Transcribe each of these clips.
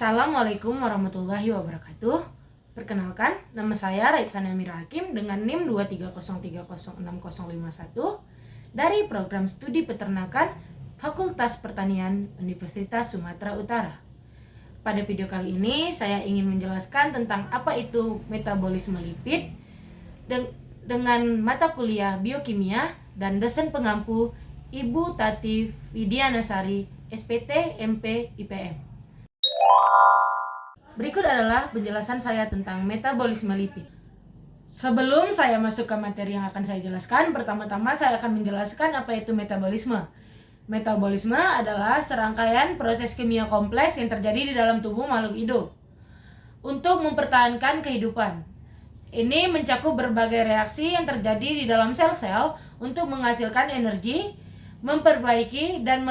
Assalamualaikum warahmatullahi wabarakatuh. Perkenalkan, nama saya Raitsana Amira Hakim dengan NIM 230306051 dari Program Studi Peternakan Fakultas Pertanian Universitas Sumatera Utara. Pada video kali ini, saya ingin menjelaskan tentang apa itu metabolisme lipid dengan mata kuliah biokimia dan dosen pengampu Ibu Tati Widianasari, SPT MP IPM. Berikut adalah penjelasan saya tentang metabolisme lipid. Sebelum saya masuk ke materi yang akan saya jelaskan, pertama-tama saya akan menjelaskan apa itu metabolisme. Metabolisme adalah serangkaian proses kimia kompleks yang terjadi di dalam tubuh makhluk hidup untuk mempertahankan kehidupan. Ini mencakup berbagai reaksi yang terjadi di dalam sel-sel untuk menghasilkan energi, memperbaiki dan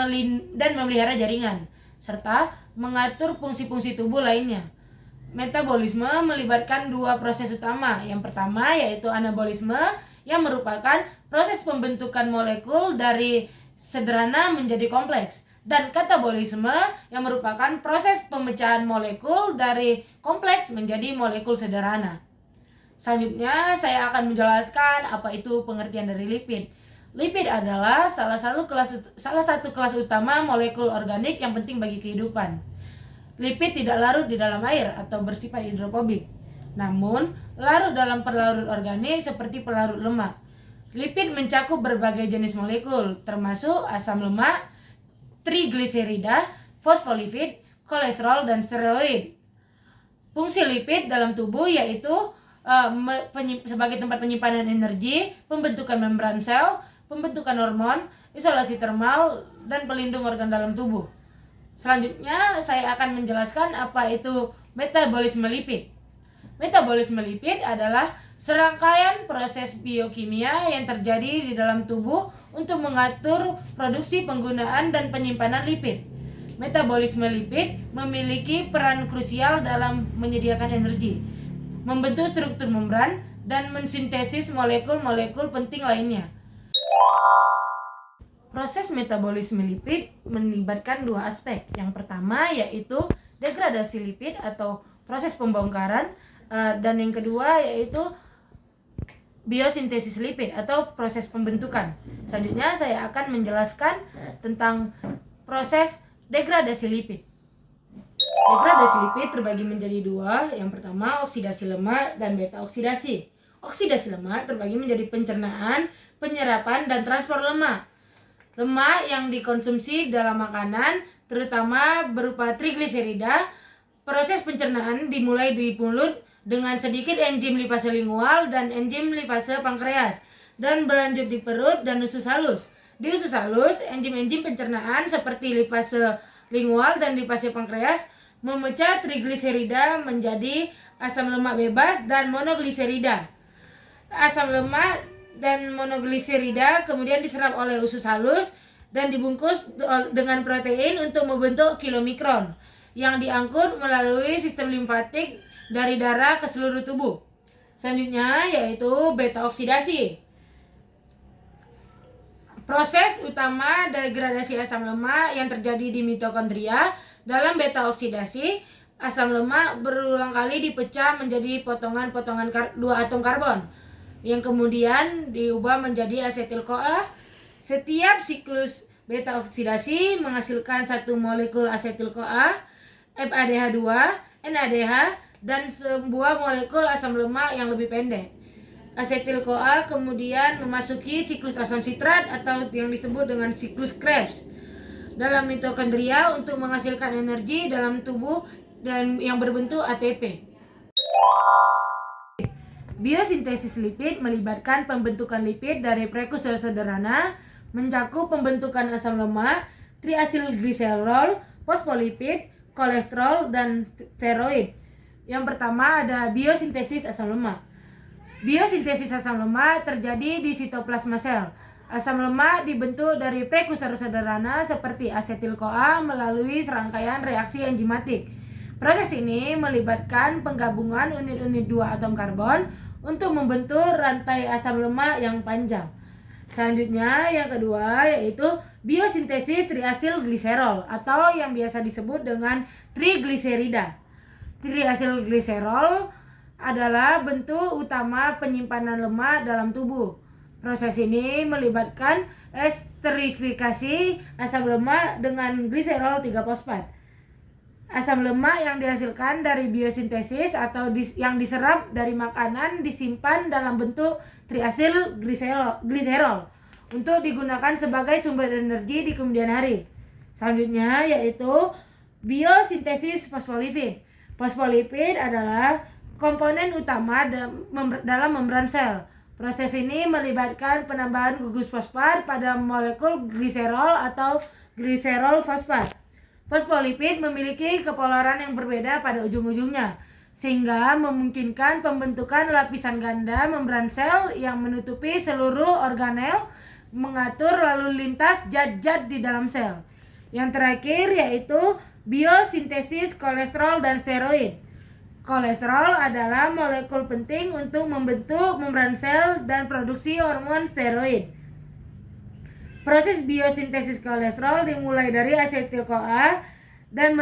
memelihara jaringan, serta mengatur fungsi-fungsi tubuh lainnya. Metabolisme melibatkan dua proses utama. Yang pertama yaitu anabolisme, yang merupakan proses pembentukan molekul dari sederhana menjadi kompleks, dan katabolisme yang merupakan proses pemecahan molekul dari kompleks menjadi molekul sederhana. Selanjutnya saya akan menjelaskan apa itu pengertian dari lipid. Lipid adalah salah satu kelas utama molekul organik yang penting bagi kehidupan. Lipid tidak larut di dalam air atau bersifat hidrofobik, namun larut dalam pelarut organik seperti pelarut lemak. Lipid mencakup berbagai jenis molekul, termasuk asam lemak, trigliserida, fosfolipid, kolesterol, dan steroid. Fungsi lipid dalam tubuh yaitu sebagai tempat penyimpanan energi, pembentukan membran sel, pembentukan hormon, isolasi termal, dan pelindung organ dalam tubuh. Selanjutnya saya akan menjelaskan apa itu metabolisme lipid. Metabolisme lipid adalah serangkaian proses biokimia yang terjadi di dalam tubuh untuk mengatur produksi, penggunaan, dan penyimpanan lipid. Metabolisme lipid memiliki peran krusial dalam menyediakan energi, membentuk struktur membran, dan mensintesis molekul-molekul penting lainnya. Proses metabolisme lipid melibatkan dua aspek. Yang pertama yaitu degradasi lipid atau proses pembongkaran, dan yang kedua yaitu biosintesis lipid atau proses pembentukan. Selanjutnya saya akan menjelaskan tentang proses degradasi lipid. Degradasi lipid terbagi menjadi dua. Yang pertama oksidasi lemak dan beta oksidasi. Oksidasi lemak terbagi menjadi pencernaan, penyerapan, dan transport lemak. Lemak yang dikonsumsi dalam makanan terutama berupa trigliserida. Proses pencernaan dimulai di mulut dengan sedikit enzim lipase lingual dan enzim lipase pankreas, dan berlanjut di perut dan usus halus. Di usus halus, enzim-enzim pencernaan seperti lipase lingual dan lipase pankreas memecah trigliserida menjadi asam lemak bebas dan monogliserida. Asam lemak dan monogliserida kemudian diserap oleh usus halus dan dibungkus dengan protein untuk membentuk kilomikron yang diangkut melalui sistem limfatik dari darah ke seluruh tubuh. Selanjutnya yaitu beta oksidasi. Proses utama degradasi asam lemak yang terjadi di mitokondria. Dalam beta oksidasi, asam lemak berulang kali dipecah menjadi potongan-potongan dua atom karbon yang kemudian diubah menjadi asetil-CoA. Setiap siklus beta oksidasi menghasilkan satu molekul asetil-CoA, FADH2, NADH, dan sebuah molekul asam lemak yang lebih pendek. Asetil-CoA kemudian memasuki siklus asam sitrat atau yang disebut dengan siklus Krebs dalam mitokondria untuk menghasilkan energi dalam tubuh dan yang berbentuk ATP. Biosintesis lipid melibatkan pembentukan lipid dari prekursor sederhana, mencakup pembentukan asam lemak, triasilgliserol, fosfolipid, kolesterol, dan steroid. Yang pertama ada biosintesis asam lemak. Biosintesis asam lemak terjadi di sitoplasma sel. Asam lemak dibentuk dari prekursor sederhana seperti asetil-CoA melalui serangkaian reaksi enzimatik. Proses ini melibatkan penggabungan unit-unit dua atom karbon untuk membentuk rantai asam lemak yang panjang. Selanjutnya yang kedua yaitu biosintesis triasilgliserol atau yang biasa disebut dengan trigliserida. Triasilgliserol adalah bentuk utama penyimpanan lemak dalam tubuh. Proses ini melibatkan esterifikasi asam lemak dengan gliserol 3-fosfat. Asam lemak yang dihasilkan dari biosintesis atau yang diserap dari makanan disimpan dalam bentuk triasilgliserol untuk digunakan sebagai sumber energi di kemudian hari. Selanjutnya yaitu biosintesis fosfolipid. Fosfolipid adalah komponen utama dalam membran sel. Proses ini melibatkan penambahan gugus fosfat pada molekul gliserol atau gliserol fosfat. Fosfolipid memiliki kepolaran yang berbeda pada ujung-ujungnya, sehingga memungkinkan pembentukan lapisan ganda membran sel yang menutupi seluruh organel, mengatur lalu lintas zat-zat di dalam sel. Yang terakhir yaitu biosintesis kolesterol dan steroid. Kolesterol adalah molekul penting untuk membentuk membran sel dan produksi hormon steroid. Proses biosintesis kolesterol dimulai dari asetil-CoA dan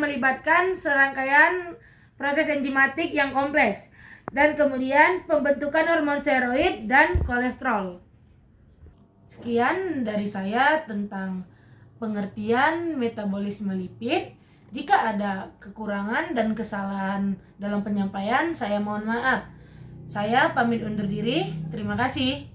melibatkan serangkaian proses enzimatik yang kompleks dan kemudian pembentukan hormon steroid dan kolesterol. Sekian dari saya tentang pengertian metabolisme lipid. Jika ada kekurangan dan kesalahan dalam penyampaian, saya mohon maaf. Saya pamit undur diri. Terima kasih.